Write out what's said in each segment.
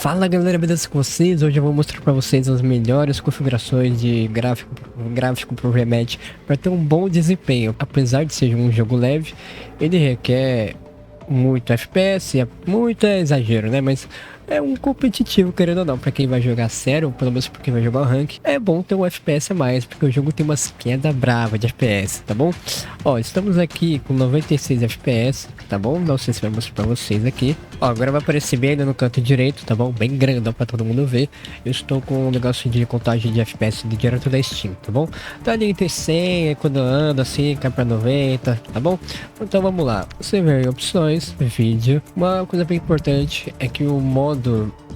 Fala galera, beleza com vocês? Hoje eu vou mostrar para vocês as melhores configurações de gráfico pro Rematch para ter um bom desempenho. Apesar de ser um jogo leve, ele requer muito FPS, muito exagero, né? Mas é um competitivo, querendo ou não, para quem vai jogar sério, ou pelo menos para quem vai jogar o rank, é bom ter um FPS a mais, porque o jogo tem umas quedas bravas de FPS, tá bom? Ó, estamos aqui com 96 FPS, tá bom? Não sei se vai mostrar para vocês aqui. Ó, agora vai aparecer bem ali no canto direito, tá bom? Bem grandão para todo mundo ver. Eu estou com um negócio de contagem de FPS direto da Steam, tá bom? Tá ali entre 100, e quando anda assim, cai para 90, tá bom? Então vamos lá. Você vê em opções, vídeo. Uma coisa bem importante é que o modo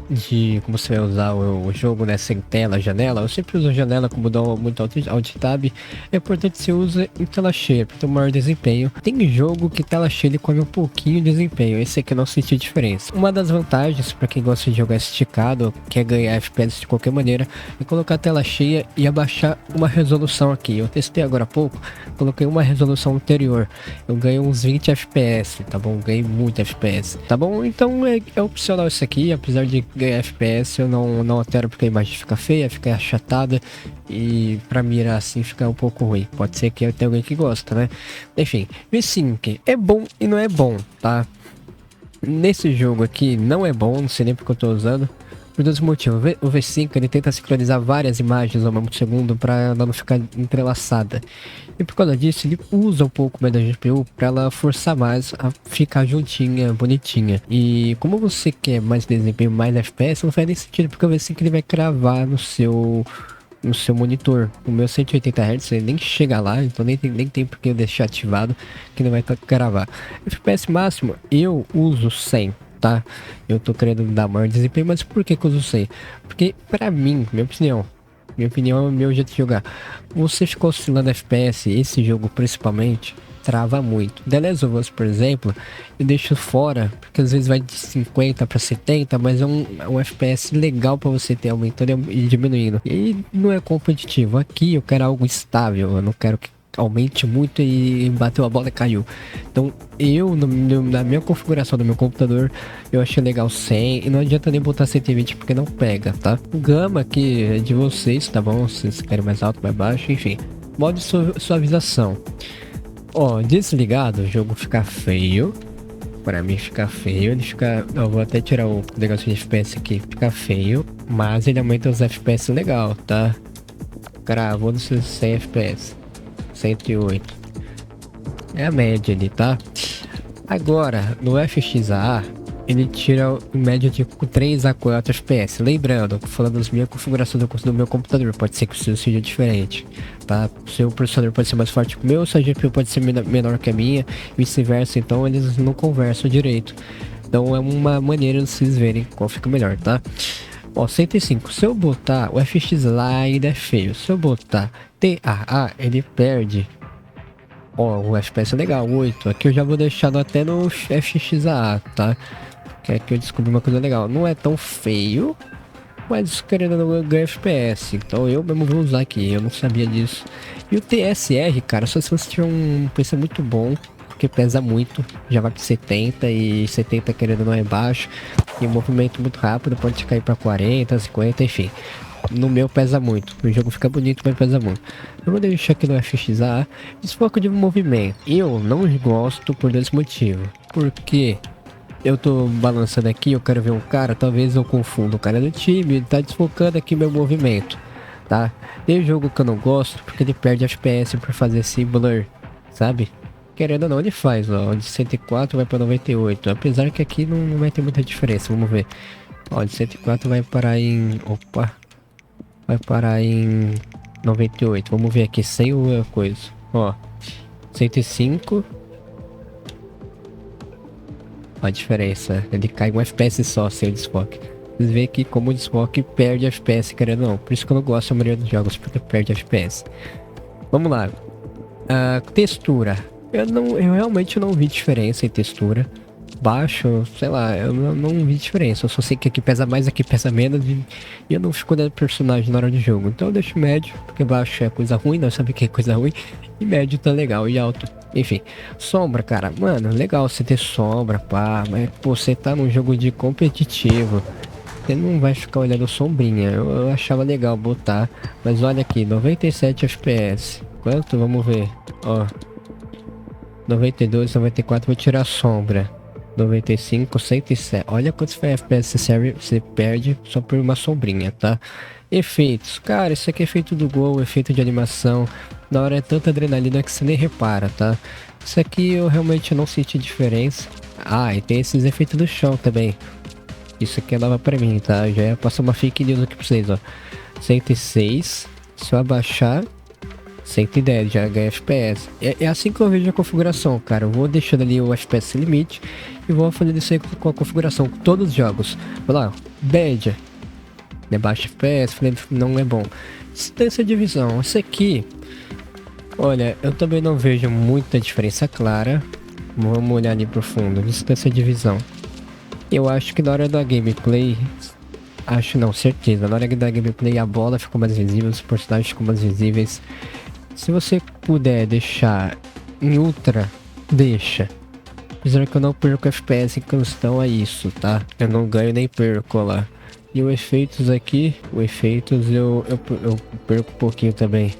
de como você vai usar o jogo, né, sem tela, janela, eu sempre uso janela como dou muito alt tab. É importante que você use em tela cheia para ter um maior desempenho. Tem jogo que tela cheia ele come um pouquinho de desempenho, esse aqui eu não senti diferença. Uma das vantagens para quem gosta de jogar esticado, quer ganhar FPS de qualquer maneira, é colocar a tela cheia e abaixar uma resolução aqui. Eu testei agora há pouco, coloquei uma resolução anterior, eu ganhei uns 20 FPS, tá bom? Ganhei muito FPS, tá bom? Então é opcional isso aqui, apesar de ganhar FPS, eu não altero porque a imagem fica feia, fica achatada e pra mirar assim fica um pouco ruim. Pode ser que tenha alguém que gosta, né? Enfim, V-Sync é bom e não é bom, tá? Nesse jogo aqui não é bom, não sei nem porque eu tô usando. Por dois motivos. O V5 ele tenta sincronizar várias imagens ao mesmo segundo para ela não ficar entrelaçada. E por causa disso ele usa um pouco mais da GPU para ela forçar mais a ficar juntinha, bonitinha. E como você quer mais desempenho, mais FPS, não faz nem sentido, porque o V5 ele vai cravar no seu monitor. O meu 180 Hz ele nem chega lá, então nem tem porque eu deixar ativado, que não vai gravar. FPS máximo eu uso 100. Tá? Eu tô querendo dar maior desempenho, mas por que eu uso 100? Porque pra mim, minha opinião é o meu jeito de jogar. Você ficou oscilando FPS, esse jogo principalmente, trava muito. The Last of Us, por exemplo, eu deixo fora, porque às vezes vai de 50 para 70, mas é um FPS legal para você ter aumentando e diminuindo. E não é competitivo. Aqui eu quero algo estável, eu não quero que aumente muito e bateu a bola e caiu. Então eu na minha configuração do meu computador eu achei legal 100 e não adianta nem botar 120 porque não pega, tá? O gama aqui é de vocês, tá bom? Se vocês querem mais alto, mais baixo, enfim. Modo de suavização. Ó, desligado o jogo fica feio. Pra mim fica feio, ele fica... Eu vou até tirar o negócio de FPS aqui, fica feio, mas ele aumenta os FPS legal, tá? Gravou nos 100 FPS. 108 é a média ali, tá? Agora no FXAA ele tira em média de 3 a 4 FPS. Lembrando, falando das minhas configurações do meu computador, pode ser que o seu seja diferente, tá? O seu processador pode ser mais forte que o meu, sua GPU pode ser menor que a minha, vice-versa, então eles não conversam direito. Então é uma maneira de vocês verem qual fica melhor, tá? Ó, 105, se eu botar o FX lá ainda é feio, se eu botar TAA ele perde. Ó, o FPS é legal, 8, aqui eu já vou deixando até no FXAA, tá? Que aqui eu descobri uma coisa legal, não é tão feio, mas querendo ou não ganha FPS, então eu mesmo vou usar aqui, eu não sabia disso. E o TSR, cara, só se você tiver um PC muito bom, porque pesa muito, já vai para 70 e 70 querendo ou não é baixo. E um movimento muito rápido, pode cair para 40, 50, enfim. No meu pesa muito, o jogo fica bonito, mas pesa muito. Eu vou deixar aqui no FXA, desfoque de movimento. Eu não gosto por dois motivos. Porque eu tô balançando aqui, eu quero ver um cara, talvez eu confunda o cara do time, ele tá desfocando aqui meu movimento, tá? Tem jogo que eu não gosto, porque ele perde FPS por fazer esse blur, sabe? Querendo ou não, ele faz, ó, de 104 vai para 98, apesar que aqui não vai ter muita diferença, vamos ver. Ó, de 104 vai parar em... Opa! Vai parar em 98, vamos ver aqui, sem o coisa. Ó, 105. Ó a diferença, ele cai um FPS só, sem o desfoque. Vocês veem aqui como o desfoque perde FPS, querendo ou não. Por isso que eu não gosto da maioria dos jogos, porque perde FPS. Vamos lá. Textura. Eu realmente não vi diferença em textura. Baixo, sei lá, eu não vi diferença. Eu só sei que aqui pesa mais, aqui pesa menos. E eu não fico olhando personagem na hora de jogo. Então eu deixo médio, porque baixo é coisa ruim, nós sabemos que é coisa ruim. E médio tá legal, e alto. Enfim, sombra, cara. Mano, legal você ter sombra, pá. Mas pô, você tá num jogo de competitivo. você não vai ficar olhando sombrinha. Eu achava legal botar, mas olha aqui, 97 FPS. Quanto? Vamos ver. Ó, 92, 94, vou tirar a sombra. 95, 107. Olha quantos FPS você perde só por uma sombrinha, tá? Efeitos. Cara, isso aqui é efeito do gol, efeito de animação. Na hora é tanta adrenalina que você nem repara, tá? Isso aqui eu realmente não senti diferença. Ah, e tem esses efeitos do chão também. Isso aqui é nova pra mim, tá? Já ia passar uma fake news aqui pra vocês, ó. 106. Se eu abaixar, 110, já ganha FPS. É assim que eu vejo a configuração, cara. Eu vou deixando ali o FPS limite e vou fazendo isso aí com a configuração com todos os jogos. Vai lá, média. É baixo FPS, falei, não é bom. Distância de visão, esse aqui. Olha, eu também não vejo muita diferença clara. Vamos olhar ali pro fundo. Distância de visão. Eu acho que na hora da gameplay. Acho não, certeza. Na hora da gameplay a bola ficou mais visível, os personagens ficam mais visíveis. Se você puder deixar em ultra, deixa. Apesar que eu não perco FPS em questão a isso, tá? Eu não ganho nem perco lá. E o efeitos aqui, o efeitos eu perco um pouquinho também.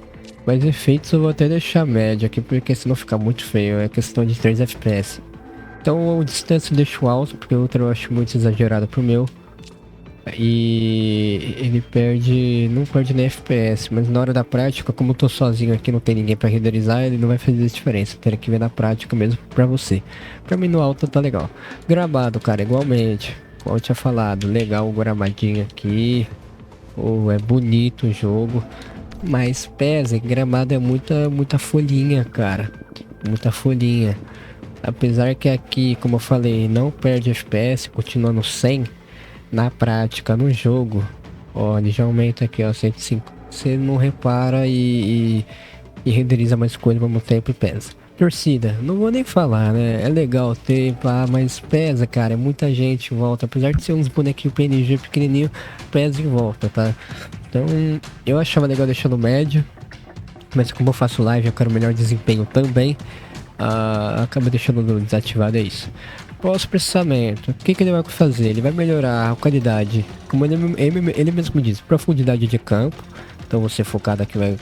Mas efeitos eu vou até deixar médio aqui, porque senão fica muito feio. É questão de 3 FPS. Então o distância eu deixo alto, porque o outro eu acho muito exagerado pro meu. E ele perde, não perde nem FPS, mas na hora da prática, como eu tô sozinho aqui, não tem ninguém pra renderizar, ele não vai fazer diferença. Teria que ver na prática mesmo pra você. Pra mim no alto tá legal. Gramado, cara, igualmente. Como eu tinha falado, legal o gramadinho aqui. Oh, é bonito o jogo. Mas pesa, gramado é muita folhinha, cara. Muita folhinha. Apesar que aqui, como eu falei, não perde FPS, continua no 100. Na prática, no jogo, ó, ele já aumenta aqui, ó, 105. Você não repara e renderiza mais coisa ao mesmo tempo e pesa. Torcida, não vou nem falar, né? É legal ter, mas pesa, cara. É muita gente em volta. Apesar de ser uns bonequinhos PNG pequenininho, pesa em volta, tá? Então, eu achava legal deixar no médio. Mas como eu faço live, eu quero melhor desempenho também. Acaba deixando desativado, é isso. Pós-processamento, o que ele vai fazer? Ele vai melhorar a qualidade, como ele mesmo diz, profundidade de campo. Então você focado aqui vai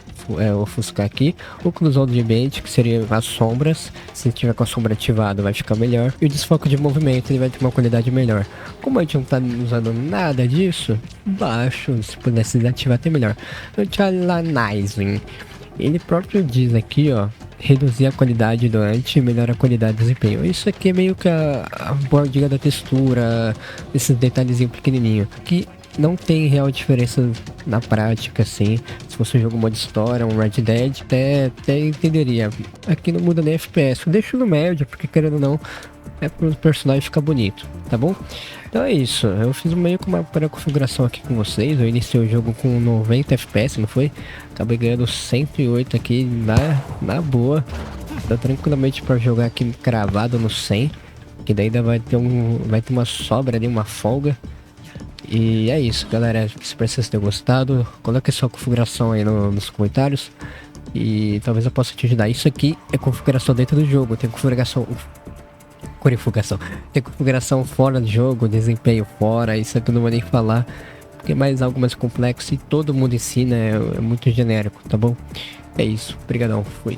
ofuscar aqui. Oclusão de ambiente, que seria as sombras. Se tiver com a sombra ativada vai ficar melhor. E o desfoque de movimento, ele vai ter uma qualidade melhor. Como a gente não tá usando nada disso, baixo, se pudesse desativar até melhor. Anti-aliasing, ele próprio diz aqui, ó, reduzir a qualidade do anti e melhorar a qualidade do desempenho. Isso aqui é meio que a bordinha da textura, esses detalhezinhos pequenininhos, que não tem real diferença na prática, assim. Se você joga um modo história, um Red Dead, até entenderia. Aqui não muda nem FPS, eu deixo no médio, porque querendo ou não, é para o personagem ficar bonito, tá bom? Então é isso, eu fiz meio que uma pré-configuração aqui com vocês. Eu iniciei o jogo com 90 FPS, não foi? Acabei ganhando 108 aqui na boa. Dá tranquilamente para jogar aqui cravado no 100, que daí ainda vai ter uma sobra ali, uma folga. E é isso, galera. Espero que vocês tenham gostado. Coloque sua configuração aí nos comentários e talvez eu possa te ajudar. Isso aqui é configuração dentro do jogo, tem configuração tem configuração fora do jogo, desempenho fora. Isso aqui eu não vou nem falar, porque é mais algo mais complexo e todo mundo ensina, é muito genérico, tá bom? É isso, obrigadão, fui.